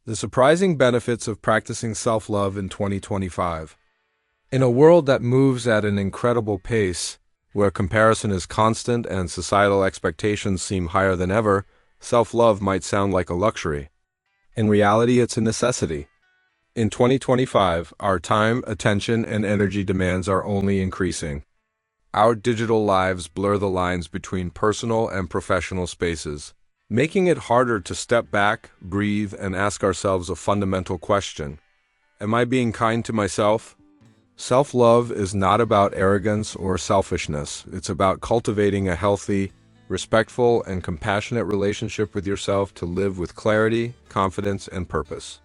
The surprising benefits of practicing self-love in 2025. In a world that moves at an incredible pace, where comparison is constant and societal expectations seem higher than ever, self-love might sound like a luxury. In reality, it's a necessity. In 2025, our time, attention, and energy demands are only increasing. Our digital lives blur the lines between personal and professional spaces, making it harder to step back, breathe, and ask ourselves a fundamental question. Am I being kind to myself? Self-love is not about arrogance or selfishness. It's about cultivating a healthy, respectful, and compassionate relationship with yourself to live with clarity, confidence, and purpose.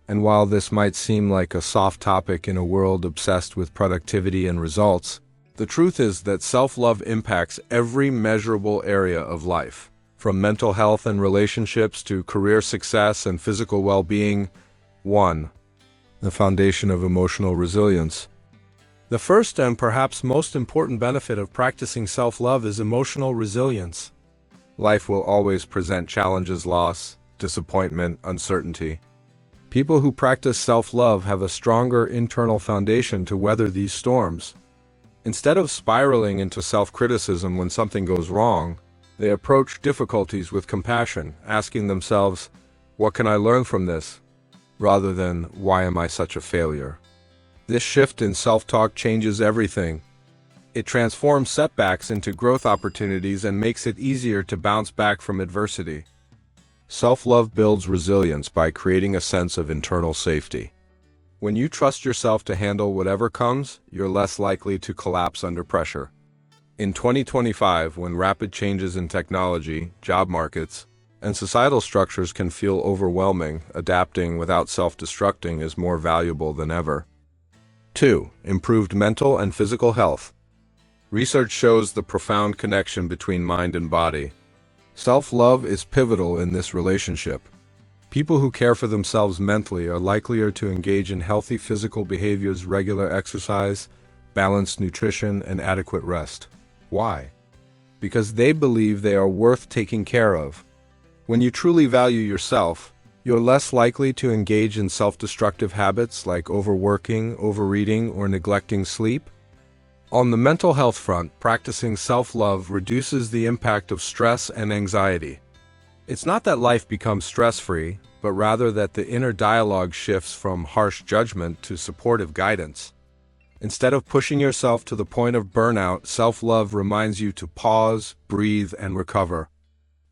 And while this might seem like a soft topic in a world obsessed with productivity and results, the truth is that self-love impacts every measurable area of life. From mental health and relationships to career success and physical well-being. 1. The foundation of emotional resilience. The first and perhaps most important benefit of practicing self-love is emotional resilience. Life will always present challenges, loss, disappointment, uncertainty. People who practice self-love have a stronger internal foundation to weather these storms. Instead of spiraling into self-criticism when something goes wrong, they approach difficulties with compassion, asking themselves, "What can I learn from this?" rather than, "Why am I such a failure?" This shift in self-talk changes everything. It transforms setbacks into growth opportunities and makes it easier to bounce back from adversity. Self-love builds resilience by creating a sense of internal safety. When you trust yourself to handle whatever comes, you're less likely to collapse under pressure. In 2025, when rapid changes in technology, job markets, and societal structures can feel overwhelming, adapting without self-destructing is more valuable than ever. 2. Improved mental and physical health. Research shows the profound connection between mind and body. Self-love is pivotal in this relationship. People who care for themselves mentally are likelier to engage in healthy physical behaviors, regular exercise, balanced nutrition, and adequate rest. Why? Because they believe they are worth taking care of. When you truly value yourself, you're less likely to engage in self-destructive habits like overworking, overeating, or neglecting sleep. On the mental health front, practicing self-love reduces the impact of stress and anxiety. It's not that life becomes stress-free, but rather that the inner dialogue shifts from harsh judgment to supportive guidance. Instead of pushing yourself to the point of burnout, self-love reminds you to pause, breathe, and recover.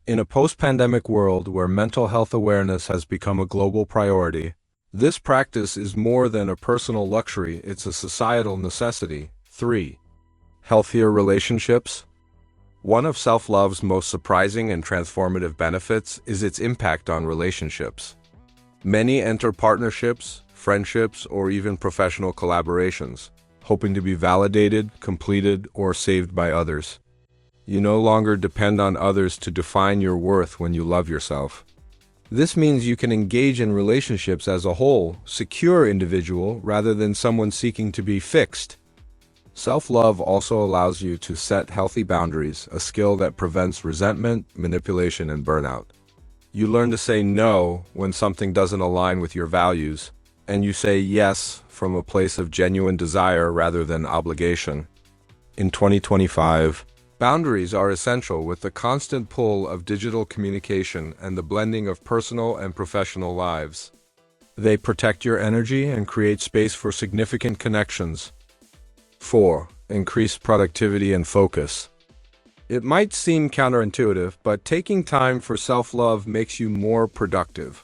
In a post-pandemic world where mental health awareness has become a global priority, this practice is more than a personal luxury, it's a societal necessity. 3. Healthier relationships. One of self-love's most surprising and transformative benefits is its impact on relationships. Many enter partnerships, friendships, or even professional collaborations, hoping to be validated, completed, or saved by others. You no longer depend on others to define your worth when you love yourself. This means you can engage in relationships as a whole, secure individual, rather than someone seeking to be fixed. Self-love also allows you to set healthy boundaries, a skill that prevents resentment, manipulation, and burnout. You learn to say no when something doesn't align with your values, and you say yes from a place of genuine desire rather than obligation. In 2025, boundaries are essential with the constant pull of digital communication and the blending of personal and professional lives. They protect your energy and create space for significant connections. 4. Increased productivity and focus. It might seem counterintuitive, but taking time for self-love makes you more productive.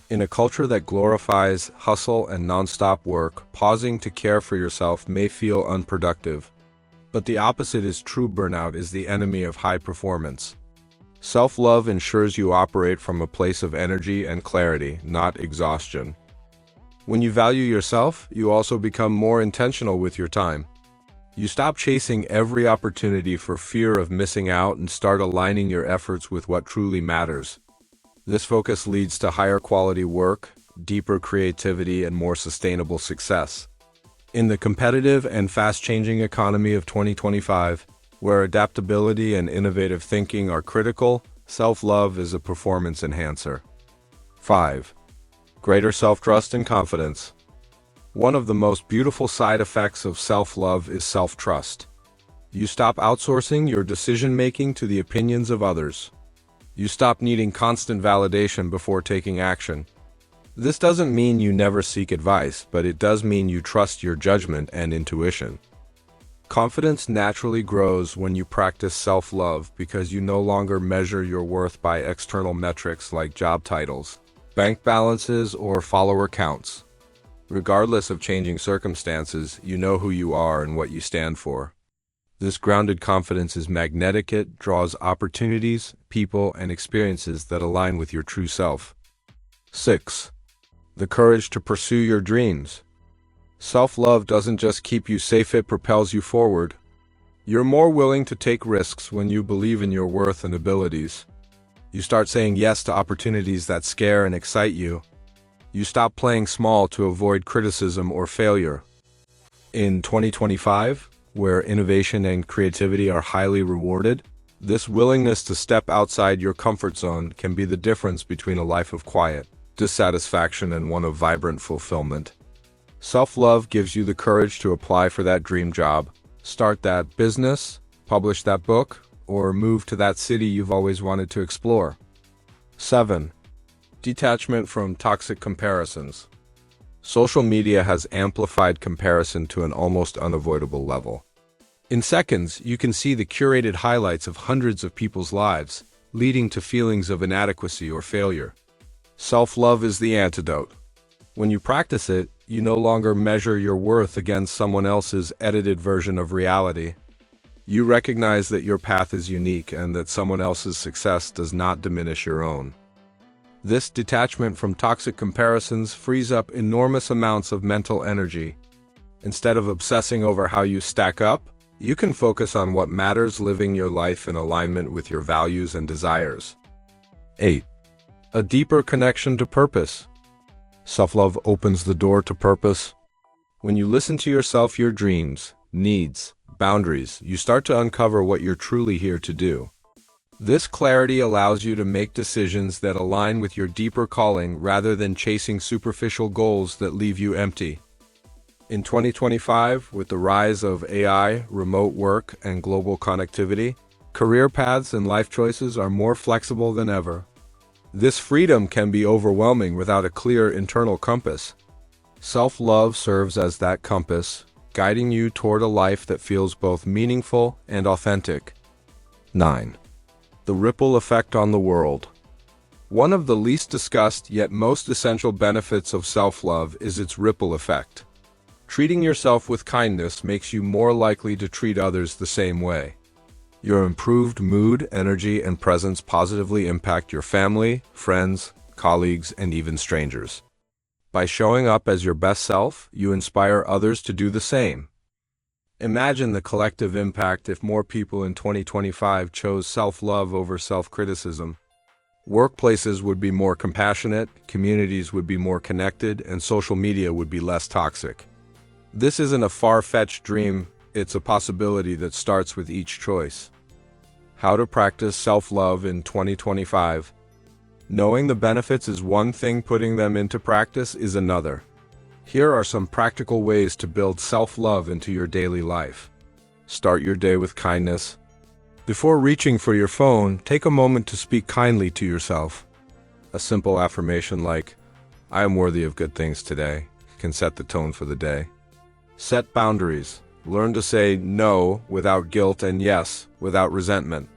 In a culture that glorifies hustle and nonstop work, pausing to care for yourself may feel unproductive. But the opposite is true. Burnout is the enemy of high performance. Self-love ensures you operate from a place of energy and clarity, not exhaustion. When you value yourself, you also become more intentional with your time. You stop chasing every opportunity for fear of missing out and start aligning your efforts with what truly matters. This focus leads to higher quality work, deeper creativity, and more sustainable success. In the competitive and fast-changing economy of 2025, where adaptability and innovative thinking are critical, self-love is a performance enhancer. 5. Greater self-trust and confidence. One of the most beautiful side effects of self-love is self-trust. You stop outsourcing your decision-making to the opinions of others. You stop needing constant validation before taking action. This doesn't mean you never seek advice, but it does mean you trust your judgment and intuition. Confidence naturally grows when you practice self-love because you no longer measure your worth by external metrics like job titles, bank balances, or follower counts. Regardless of changing circumstances, you know who you are and what you stand for. This grounded confidence is magnetic. It draws opportunities, people, and experiences that align with your true self. 6. The courage to pursue your dreams. Self-love doesn't just keep you safe, it propels you forward. You're more willing to take risks when you believe in your worth and abilities. You start saying yes to opportunities that scare and excite you. You stop playing small to avoid criticism or failure. In 2025, where innovation and creativity are highly rewarded, this willingness to step outside your comfort zone can be the difference between a life of quiet dissatisfaction and one of vibrant fulfillment. Self-love gives you the courage to apply for that dream job, start that business, publish that book, or move to that city you've always wanted to explore. 7. Detachment from toxic comparisons. Social media has amplified comparison to an almost unavoidable level. In seconds, you can see the curated highlights of hundreds of people's lives, leading to feelings of inadequacy or failure. Self-love is the antidote. When you practice it, you no longer measure your worth against someone else's edited version of reality. You recognize that your path is unique and that someone else's success does not diminish your own. This detachment from toxic comparisons frees up enormous amounts of mental energy. Instead of obsessing over how you stack up, you can focus on what matters, living your life in alignment with your values and desires. 8. A deeper connection to purpose. Self-love opens the door to purpose. When you listen to yourself, your dreams, needs, boundaries, you start to uncover what you're truly here to do. This clarity allows you to make decisions that align with your deeper calling rather than chasing superficial goals that leave you empty. In 2025, with the rise of AI, remote work, and global connectivity, career paths and life choices are more flexible than ever. This freedom can be overwhelming without a clear internal compass. Self-love serves as that compass, guiding you toward a life that feels both meaningful and authentic. 9. The ripple effect on the world. One of the least discussed yet most essential benefits of self-love is its ripple effect. Treating yourself with kindness makes you more likely to treat others the same way. Your improved mood, energy, and presence positively impact your family, friends, colleagues, and even strangers. By showing up as your best self, you inspire others to do the same. Imagine the collective impact if more people in 2025 chose self-love over self-criticism. Workplaces would be more compassionate, communities would be more connected, and social media would be less toxic. This isn't a far-fetched dream. It's a possibility that starts with each choice. How to practice self-love in 2025. Knowing the benefits is one thing, putting them into practice is another. Here are some practical ways to build self-love into your daily life. Start your day with kindness. Before reaching for your phone, take a moment to speak kindly to yourself. A simple affirmation like, "I am worthy of good things today," can set the tone for the day. Set boundaries. Learn to say no without guilt and yes without resentment.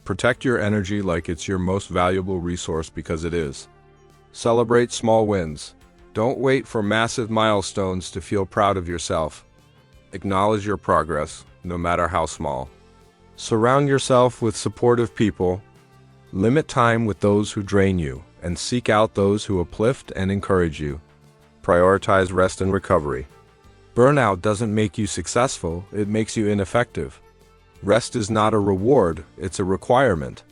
Protect your energy like it's your most valuable resource, because it is. Celebrate small wins. Don't wait for massive milestones to feel proud of yourself. Acknowledge your progress, no matter how small. Surround yourself with supportive people. Limit time with those who drain you, and seek out those who uplift and encourage you. Prioritize rest and recovery. Burnout doesn't make you successful, it makes you ineffective. Rest is not a reward, it's a requirement.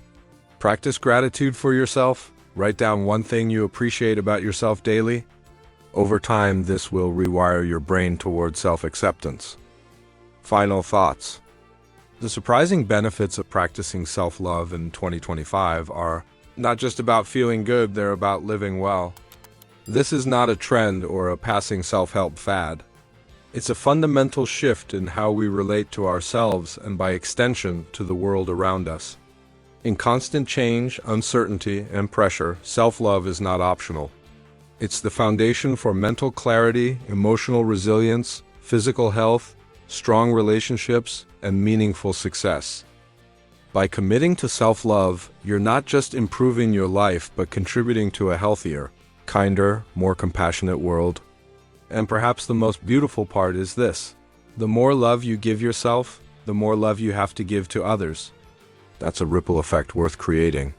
Practice gratitude for yourself. Write down one thing you appreciate about yourself daily. Over time, this will rewire your brain toward self-acceptance. Final thoughts. The surprising benefits of practicing self-love in 2025 are not just about feeling good, they're about living well. This is not a trend or a passing self-help fad. It's a fundamental shift in how we relate to ourselves and, by extension, to the world around us. In constant change, uncertainty, and pressure, self-love is not optional. It's the foundation for mental clarity, emotional resilience, physical health, strong relationships, and meaningful success. By committing to self-love, you're not just improving your life but contributing to a healthier, kinder, more compassionate world. And perhaps the most beautiful part is this: the more love you give yourself, the more love you have to give to others. That's a ripple effect worth creating.